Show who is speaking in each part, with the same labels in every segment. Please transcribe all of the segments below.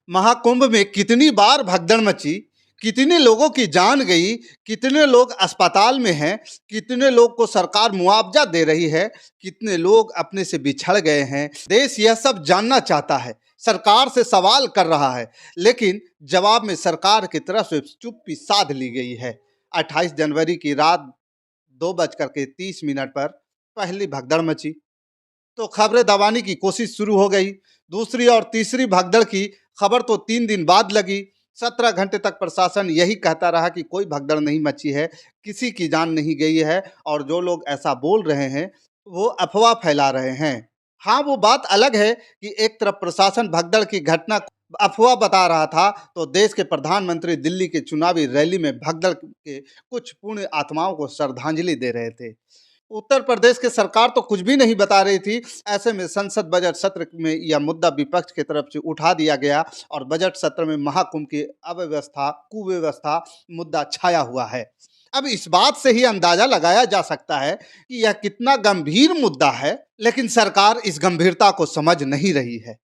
Speaker 1: महाकुंभ में कितनी बार भगदड़ मची, कितने लोगों की जान गई, कितने लोग अस्पताल में हैं, कितने लोग को सरकार मुआवजा दे रही है, कितने लोग अपने से बिछड़ गए हैं। देश यह सब जानना चाहता है, सरकार से सवाल कर रहा है, लेकिन जवाब में सरकार की तरफ से चुप्पी साध ली गई है। 28 जनवरी की रात 2:30 पर पहली भगदड़ मची तो खबरें दबाने की कोशिश शुरू हो गई। दूसरी और तीसरी भगदड़ की खबर तो 3 दिन बाद लगी। 17 घंटे तक प्रशासन यही कहता रहा कि कोई भगदड़ नहीं मची है, किसी की जान नहीं गई है, और जो लोग ऐसा बोल रहे हैं वो अफवाह फैला रहे हैं। हाँ, वो बात अलग है कि एक तरफ प्रशासन भगदड़ की घटना अफवाह बता रहा था, तो देश के प्रधानमंत्री दिल्ली के चुनावी रैली में भगदड़ के कुछ पुण्य आत्माओं को श्रद्धांजलि दे रहे थे। उत्तर प्रदेश की सरकार तो कुछ भी नहीं बता रही थी। ऐसे में संसद बजट सत्र में यह मुद्दा विपक्ष की तरफ से उठा दिया गया और बजट सत्र में महाकुंभ की अव्यवस्था, कुव्यवस्था मुद्दा छाया हुआ है। अब इस बात से ही अंदाजा लगाया जा सकता है कि यह कितना गंभीर मुद्दा है, लेकिन सरकार इस गंभीरता को समझ नहीं रही है।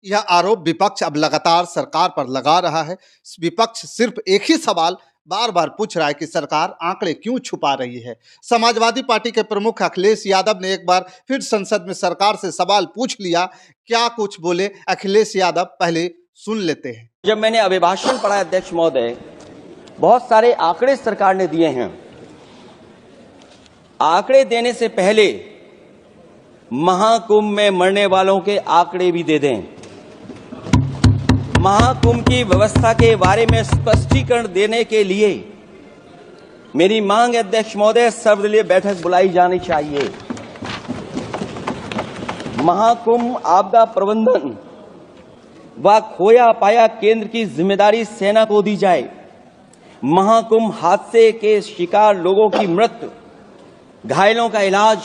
Speaker 1: यह आरोप विपक्ष अब लगातार सरकार पर लगा रहा है। विपक्ष सिर्फ एक ही सवाल बार बार पूछ रहा है कि सरकार आंकड़े क्यों छुपा रही है। समाजवादी पार्टी के प्रमुख अखिलेश यादव ने एक बार फिर संसद में सरकार से सवाल पूछ लिया। क्या कुछ बोले अखिलेश यादव, पहले सुन लेते हैं।
Speaker 2: जब मैंने अभिभाषण पढ़ा अध्यक्ष महोदय, बहुत सारे आंकड़े सरकार ने दिए हैं। आंकड़े देने से पहले महाकुंभ में मरने वालों के आंकड़े भी दे दें। महाकुंभ की व्यवस्था के बारे में स्पष्टीकरण देने के लिए मेरी मांग है अध्यक्ष महोदय, सर्वदलीय बैठक बुलाई जानी चाहिए। महाकुंभ आपदा प्रबंधन व खोया पाया केंद्र की जिम्मेदारी सेना को दी जाए। महाकुंभ हादसे के शिकार लोगों की मृत्यु, घायलों का इलाज,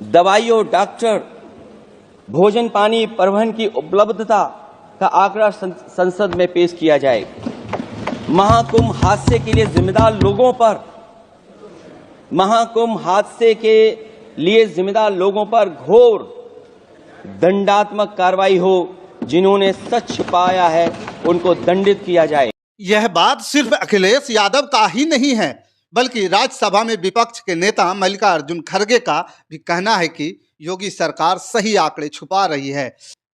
Speaker 2: दवाइयों, डॉक्टर, भोजन पानी, परिवहन की उपलब्धता का आंकड़ा संसद में पेश किया जाए। महाकुंभ हादसे के लिए जिम्मेदार लोगों पर घोर दंडात्मक कार्रवाई हो। जिन्होंने सच पाया है उनको दंडित किया जाए।
Speaker 1: यह बात सिर्फ अखिलेश यादव का ही नहीं है, बल्कि राज्यसभा में विपक्ष के नेता मल्लिकार्जुन खड़गे का भी कहना है कि योगी सरकार सही आंकड़े छुपा रही है।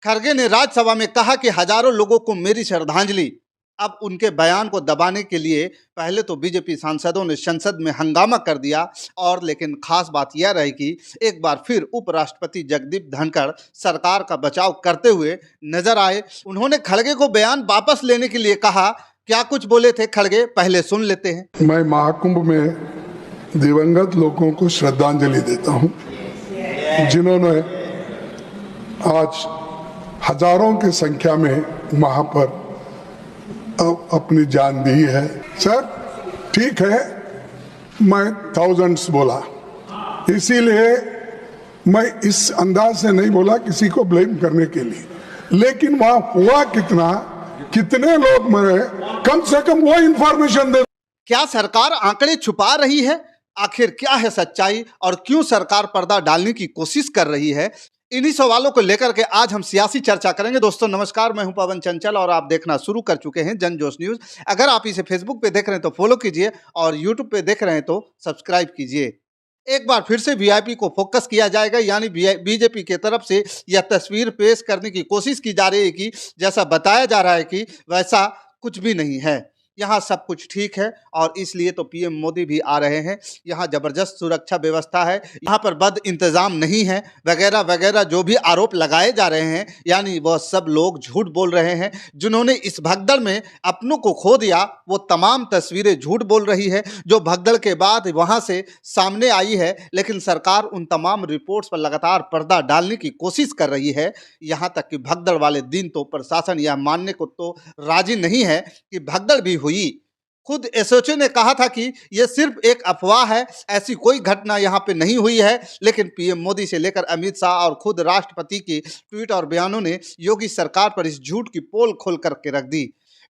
Speaker 1: खड़गे ने राज्यसभा में कहा कि हजारों लोगों को मेरी श्रद्धांजलि। अब उनके बयान को दबाने के लिए पहले तो बीजेपी सांसदों ने संसद में हंगामा कर दिया, और लेकिन खास बात यह रही कि एक बार फिर उपराष्ट्रपति जगदीप धनखड़ सरकार का बचाव करते हुए नजर आए। उन्होंने खड़गे को बयान वापस लेने के लिए कहा। क्या कुछ बोले थे खड़गे, पहले सुन लेते हैं।
Speaker 3: मैं महाकुंभ में दिवंगत लोगों को श्रद्धांजलि देता हूं, जिन्होंने आज हजारों की संख्या में वहां पर अपनी जान दी है। सर ठीक है, मैं थाउजेंड्स बोला, इसीलिए मैं इस अंदाज से नहीं बोला किसी को ब्लेम करने के लिए, लेकिन वहां हुआ कितने लोग मरे, कम से कम वो इंफॉर्मेशन दे।
Speaker 1: क्या सरकार आंकड़े छुपा रही है? आखिर क्या है सच्चाई और क्यों सरकार पर्दा डालने की कोशिश कर रही है? इन्हीं सवालों को लेकर के आज हम सियासी चर्चा करेंगे। दोस्तों नमस्कार, मैं हूं पवन चंचल और आप देखना शुरू कर चुके हैं जन जोश न्यूज। अगर आप इसे फेसबुक पे देख रहे हैं तो फॉलो कीजिए और यूट्यूब पे देख रहे हैं तो सब्सक्राइब कीजिए। एक बार फिर से वीआईपी को फोकस किया जाएगा, यानी बीजेपी की तरफ से यह तस्वीर पेश करने की कोशिश की जा रही है कि जैसा बताया जा रहा है कि वैसा कुछ भी नहीं है, यहाँ सब कुछ ठीक है। और इसलिए तो पीएम मोदी भी आ रहे हैं। यहाँ जबरदस्त सुरक्षा व्यवस्था है, यहाँ पर बद इंतजाम नहीं है, वगैरह वगैरह जो भी आरोप लगाए जा रहे हैं, यानी वह सब लोग झूठ बोल रहे हैं। जिन्होंने इस भगदड़ में अपनों को खो दिया, वो तमाम तस्वीरें झूठ बोल रही है जो भगदड़ के बाद वहाँ से सामने आई है। लेकिन सरकार उन तमाम रिपोर्ट्स पर लगातार पर्दा डालने की कोशिश कर रही है। यहाँ तक कि भगदड़ वाले दिन तो प्रशासन यह मानने को तो राजी नहीं है कि भगदड़ भी हुई। खुद एसओचे ने कहा था कि यह सिर्फ एक अफवाह है, ऐसी कोई घटना यहां पे नहीं हुई है। लेकिन पीएम मोदी से लेकर अमित शाह और खुद राष्ट्रपति के ट्वीट और बयानों ने योगी सरकार पर इस झूठ की पोल खोल करके रख दी।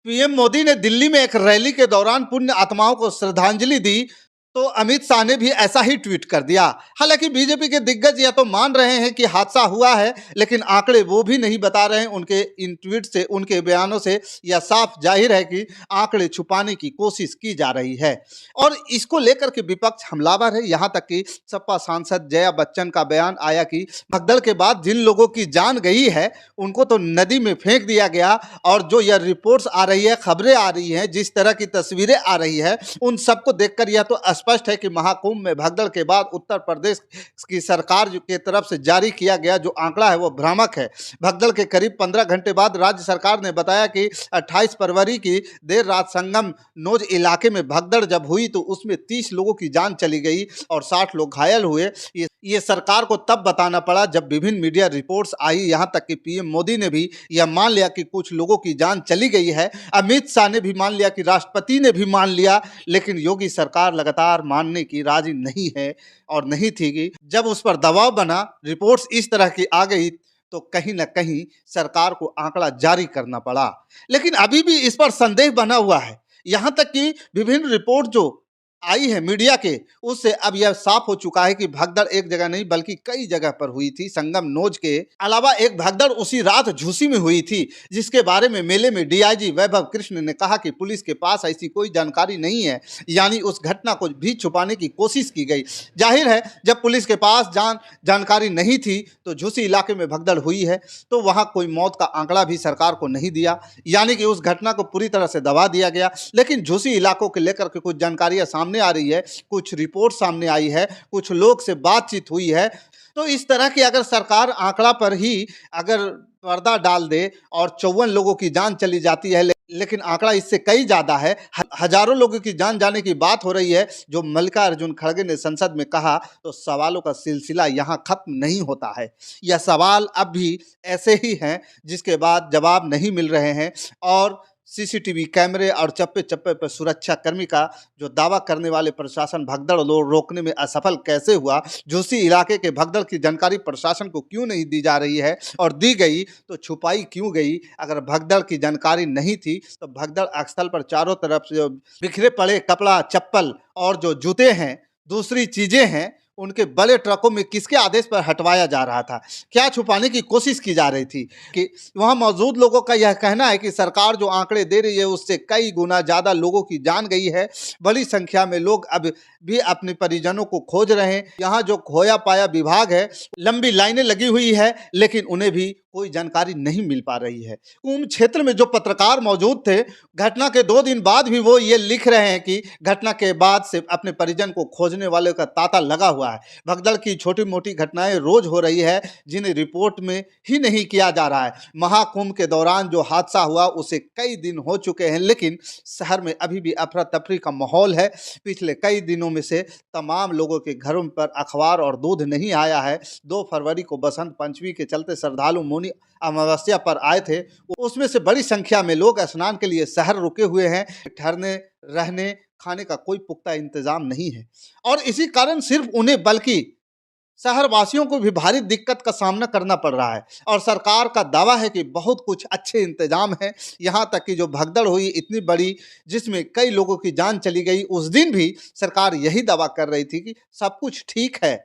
Speaker 1: पीएम मोदी ने दिल्ली में एक रैली के दौरान पुण्य आत्माओं को श्रद्धांजलि दी, तो अमित शाह ने भी ऐसा ही ट्वीट कर दिया। हालांकि बीजेपी के दिग्गज या तो मान रहे हैं कि हादसा हुआ है, लेकिन आंकड़े वो भी नहीं बता रहे हैं। उनके इन ट्वीट से, उनके बयानों से यह साफ जाहिर है कि आंकड़े छुपाने की कोशिश की जा रही है और इसको लेकर के विपक्ष हमलावर है। यहाँ तक कि सपा सांसद जया बच्चन का बयान आया कि भगदड़ के बाद जिन लोगों की जान गई है उनको तो नदी में फेंक दिया गया और जो यह रिपोर्ट्स आ रही है, खबरें आ रही हैं, जिस तरह की तस्वीरें आ रही है, उन सबको देखकर यह तो स्पष्ट है कि महाकुंभ में भगदड़ के बाद उत्तर प्रदेश की सरकार की तरफ से जारी किया गया जो आंकड़ा है वो भ्रामक है। भगदड़ के करीब 15 घंटे बाद राज्य सरकार ने बताया कि 28 फरवरी की देर रात संगम नोज इलाके में भगदड़ जब हुई तो उसमें 30 लोगों की जान चली गई और 60 लोग घायल हुए। ये सरकार को तब बताना पड़ा जब विभिन्न मीडिया रिपोर्ट्स आई। यहाँ तक कि पीएम मोदी ने भी यह मान लिया कि कुछ लोगों की जान चली गई है। अमित शाह ने भी मान लिया कि राष्ट्रपति ने भी मान लिया, लेकिन योगी सरकार लगातार मानने की राजी नहीं है और नहीं थी कि जब उस पर दबाव बना, रिपोर्ट्स इस तरह की आ गई तो कहीं ना कहीं सरकार को आंकड़ा जारी करना पड़ा। लेकिन अभी भी इस पर संदेह बना हुआ है। यहाँ तक कि विभिन्न रिपोर्ट जो आई है मीडिया के, उससे अब यह साफ हो चुका है कि भगदड़ एक जगह नहीं बल्कि कई जगह पर हुई थी। संगम नोज के अलावा एक भगदड़ उसी रात झूसी में हुई थी, जिसके बारे में मेले में डीआईजी वैभव कृष्ण ने कहा कि पुलिस के पास ऐसी कोई जानकारी नहीं है, यानी उस घटना को भी छुपाने की कोशिश की गई। जाहिर है जब पुलिस के पास जानकारी नहीं थी तो झूसी इलाके में भगदड़ हुई है तो वहां कोई मौत का आंकड़ा भी सरकार को नहीं दिया, यानी कि उस घटना को पूरी तरह से दबा दिया गया। लेकिन झूसी इलाकों के लेकर के कुछ जानकारियां सामने आ रही है, कुछ रिपोर्ट सामने आई है, कुछ लोग से बातचीत हुई है। तो इस तरह की अगर सरकार आंकड़ा पर ही अगर पर्दा डाल दे और 54 लोगों की जान चली जाती है, लेकिन आंकड़ा इससे कई ज्यादा है, हजारों लोगों की जान जाने की बात हो रही है जो मल्लिकार्जुन खड़गे ने संसद में कहा, तो सवालों का सिलसिला यहाँ खत्म नहीं होता है। यह सवाल अब भी ऐसे ही हैं जिसके बाद जवाब नहीं मिल रहे हैं और सीसीटीवी कैमरे और चप्पे चप्पे पर सुरक्षा कर्मी का जो दावा करने वाले प्रशासन भगदड़ रोकने में असफल कैसे हुआ, झूसी इलाके के भगदड़ की जानकारी प्रशासन को क्यों नहीं दी जा रही है और दी गई तो छुपाई क्यों गई। अगर भगदड़ की जानकारी नहीं थी तो भगदड़ स्थल पर चारों तरफ से बिखरे पड़े कपड़ा, चप्पल और जो जूते हैं, दूसरी चीजें हैं, उनके बड़े ट्रकों में किसके आदेश पर हटवाया जा रहा था, क्या छुपाने की कोशिश की जा रही थी। कि वहां मौजूद लोगों का यह कहना है कि सरकार जो आंकड़े दे रही है उससे कई गुना ज्यादा लोगों की जान गई है। बड़ी संख्या में लोग अब भी अपने परिजनों को खोज रहे हैं। यहाँ जो खोया पाया विभाग है, लंबी लाइनें लगी हुई है, लेकिन उन्हें भी कोई जानकारी नहीं मिल पा रही है। कुंभ क्षेत्र में जो पत्रकार मौजूद थे, घटना के 2 दिन बाद भी वो ये लिख रहे हैं कि घटना के बाद से अपने परिजन को खोजने वाले का तांता लगा हुआ है। भगदड़ की छोटी मोटी घटनाएं रोज हो रही है जिन्हें रिपोर्ट में ही नहीं किया जा रहा है। महाकुंभ के दौरान जो हादसा हुआ उसे कई दिन हो चुके हैं, लेकिन शहर में अभी भी अफरा तफरी का माहौल है। पिछले कई दिनों में से तमाम लोगों के घरों पर अखबार और दूध नहीं आया है। 2 फरवरी को बसंत पंचमी के चलते श्रद्धालु मौनी अमावस्या पर आए थे, उसमें से बड़ी संख्या में लोग स्नान के लिए शहर रुके हुए हैं। ठहरने, रहने, खाने का कोई पुख्ता इंतजाम नहीं है और इसी कारण सिर्फ उन्हें बल्कि शहर वासियों को भी भारी दिक्कत का सामना करना पड़ रहा है। और सरकार का दावा है कि बहुत कुछ अच्छे इंतजाम है। यहाँ तक कि जो भगदड़ हुई इतनी बड़ी जिसमें कई लोगों की जान चली गई, उस दिन भी सरकार यही दावा कर रही थी कि सब कुछ ठीक है।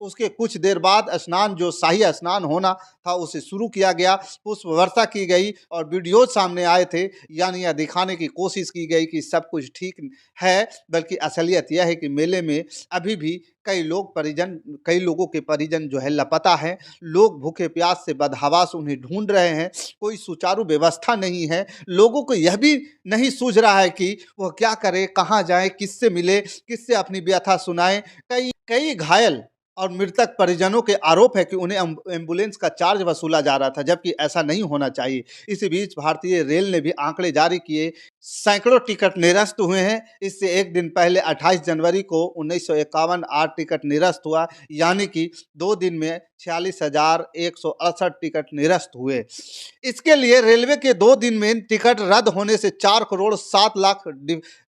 Speaker 1: उसके कुछ देर बाद स्नान, जो शाही स्नान होना था, उसे शुरू किया गया, पुष्प वर्षा की गई और वीडियो सामने आए थे, यानी यह दिखाने की कोशिश की गई कि सब कुछ ठीक है। बल्कि असलियत यह है कि मेले में अभी भी कई लोगों के परिजन जो है लापता हैं। लोग भूखे प्यास से बदहवास उन्हें ढूंढ रहे हैं। कोई सुचारू व्यवस्था नहीं है। लोगों को यह भी नहीं सूझ रहा है कि वह क्या करे, कहाँ जाए, किससे मिले, किससे अपनी व्यथा सुनाए। कई घायल और मृतक परिजनों के आरोप है कि उन्हें एम्बुलेंस का चार्ज वसूला जा रहा था, जबकि ऐसा नहीं होना चाहिए। इसी बीच भारतीय रेल ने भी आंकड़े जारी किए, सैकड़ों टिकट निरस्त हुए हैं। इससे एक दिन पहले 28 जनवरी को 1951 8 टिकट निरस्त हुआ, यानी कि 2 दिन में 46,168 टिकट निरस्त हुए। इसके लिए रेलवे के 2 दिन में टिकट रद्द होने से 4 करोड़ 7 लाख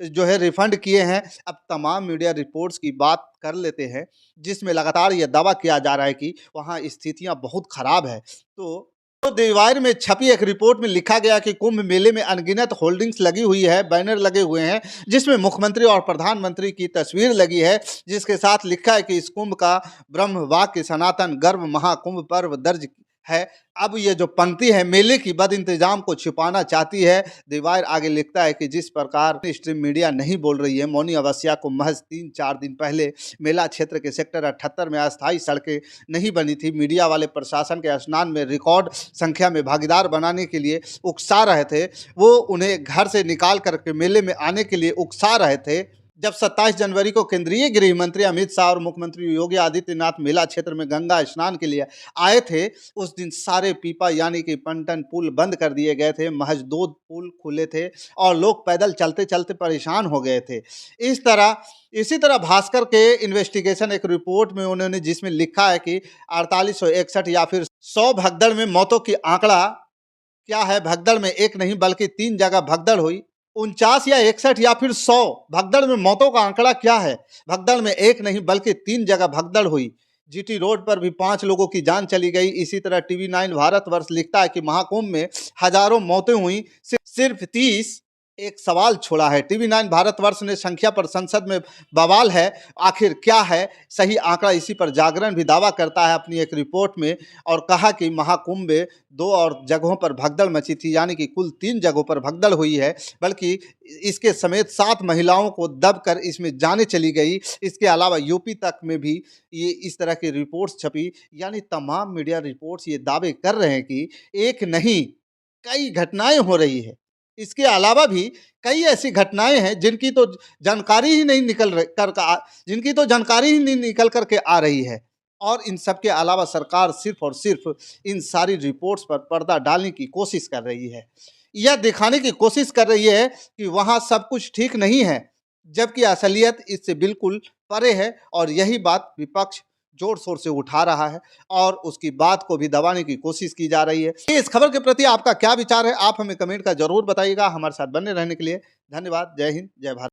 Speaker 1: जो है रिफंड किए हैं। अब तमाम मीडिया रिपोर्ट्स की बात कर लेते हैं, जिसमें लगातार यह दावा किया जा रहा है कि वहाँ स्थितियाँ बहुत खराब है। तो तो देवायर में छपी एक रिपोर्ट में लिखा गया कि कुंभ मेले में अनगिनत होल्डिंग्स लगी हुई है, बैनर लगे हुए हैं जिसमें मुख्यमंत्री और प्रधानमंत्री की तस्वीर लगी है, जिसके साथ लिखा है कि इस कुंभ का ब्रह्म वाक्य सनातन गर्भ महाकुंभ पर्व दर्ज है। अब ये जो पंक्ति है मेले की बद इंतजाम को छिपाना चाहती है। देवायर आगे लिखता है कि जिस प्रकार स्ट्रीम मीडिया नहीं बोल रही है, मौनी अवस्थिया को महज 3-4 दिन पहले मेला क्षेत्र के सेक्टर 78 में अस्थायी सड़कें नहीं बनी थी। मीडिया वाले प्रशासन के स्नान में रिकॉर्ड संख्या में भागीदार बनाने के लिए उकसा रहे थे, वो उन्हें घर से निकाल करके मेले में आने के लिए उकसा रहे थे। जब 27 जनवरी को केंद्रीय गृह मंत्री अमित शाह और मुख्यमंत्री योगी आदित्यनाथ मेला क्षेत्र में गंगा स्नान के लिए आए थे, उस दिन सारे पीपा यानी कि पंटन पुल बंद कर दिए गए थे, महज 2 पुल खुले थे और लोग पैदल चलते चलते परेशान हो गए थे। इसी तरह भास्कर के इन्वेस्टिगेशन एक रिपोर्ट में उन्होंने जिसमें लिखा है कि 4861 या फिर 100 भगदड़ में मौतों की आंकड़ा क्या है। भगदड़ में एक नहीं बल्कि 3 जगह भगदड़ हुई। 49 या 61 या फिर 100 भगदड़ में मौतों का आंकड़ा क्या है। भगदड़ में एक नहीं बल्कि 3 जगह भगदड़ हुई। जीटी रोड पर भी 5 लोगों की जान चली गई। इसी तरह टीवी 9 भारतवर्ष लिखता है कि महाकुंभ में हजारों मौतें हुई, सिर्फ 30 एक सवाल छोड़ा है। टीवी 9 भारतवर्ष ने संख्या पर संसद में बवाल है, आखिर क्या है सही आंकड़ा। इसी पर जागरण भी दावा करता है अपनी एक रिपोर्ट में और कहा कि महाकुंभ में 2 और जगहों पर भगदड़ मची थी, यानी कि कुल 3 जगहों पर भगदड़ हुई है, बल्कि इसके समेत 7 महिलाओं को दबकर इसमें जाने चली गई। इसके अलावा यूपी तक में भी ये इस तरह की रिपोर्ट्स छपी, यानी तमाम मीडिया रिपोर्ट्स ये दावे कर रहे हैं कि एक नहीं कई घटनाएं हो रही है। इसके अलावा भी कई ऐसी घटनाएं हैं जिनकी तो जानकारी ही नहीं निकल करके आ रही है और इन सब के अलावा सरकार सिर्फ और सिर्फ इन सारी रिपोर्ट्स पर पर्दा डालने की कोशिश कर रही है। यह दिखाने की कोशिश कर रही है कि वहाँ सब कुछ ठीक नहीं है, जबकि असलियत इससे बिल्कुल परे है और यही बात विपक्ष जोर शोर से उठा रहा है और उसकी बात को भी दबाने की कोशिश की जा रही है। इस खबर के प्रति आपका क्या विचार है, आप हमें कमेंट का जरूर बताइएगा। हमारे साथ बने रहने के लिए धन्यवाद। जय हिंद, जय भारत।